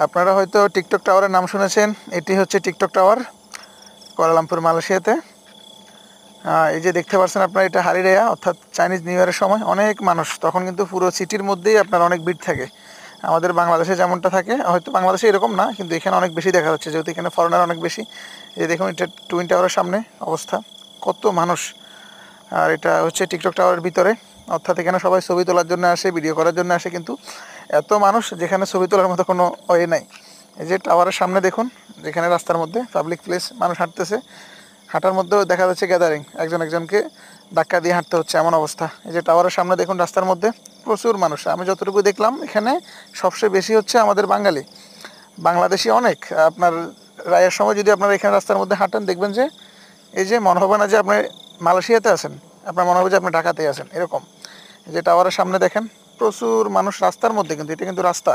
আপনারা হয়তো টিকটক টাওয়ারের নাম শুনেছেন। এটি হচ্ছে টিকটক টাওয়ার, কুয়ালালামপুর, মালয়েশিয়াতে। এই যে দেখতে পাচ্ছেন আপনারা, এটা হারিরেয়া, অর্থাৎ চাইনিজ নিউ ইয়ারের সময় অনেক মানুষ, তখন কিন্তু পুরো সিটির মধ্যেই আপনার অনেক ভিড় থাকে। আমাদের বাংলাদেশে যেমনটা থাকে, হয়তো বাংলাদেশে এরকম না, কিন্তু এখানে অনেক বেশি দেখা যাচ্ছে, যেহেতু এখানে ফরেনার অনেক বেশি। এই দেখুন, এটা টুইন টাওয়ারের সামনে অবস্থা, কত মানুষ। আর এটা হচ্ছে টিকটক টাওয়ারের ভিতরে, অর্থাৎ এখানে সবাই ছবি তোলার জন্য আসে, ভিডিও করার জন্য আসে, কিন্তু এত মানুষ যেখানে ছবি তোলার মতো কোনো ওয়ে নাই। এই যে টাওয়ারের সামনে দেখুন, যেখানে রাস্তার মধ্যে পাবলিক প্লেস, মানুষ হাঁটতেছে, হাঁটার মধ্যেও দেখা যাচ্ছে গ্যাদারিং, একজন একজনকে ধাক্কা দিয়ে হাঁটতে হচ্ছে, এমন অবস্থা। এই যে টাওয়ারের সামনে দেখুন, রাস্তার মধ্যে প্রচুর মানুষ। আমি যতটুকু দেখলাম, এখানে সবচেয়ে বেশি হচ্ছে আমাদের বাঙালি, বাংলাদেশি অনেক। আপনার রায়ের সময় যদি আপনারা এখানে রাস্তার মধ্যে হাঁটেন, দেখবেন যে এই যে মনে হবে না যে আপনি মালয়েশিয়াতে আছেন, আপনার মনে হবে যে আপনি ঢাকাতেই আছেন, এরকম। এই যে টাওয়ারের সামনে দেখেন, প্রচুর মানুষ রাস্তার মধ্যে, কিন্তু এটা কিন্তু রাস্তা,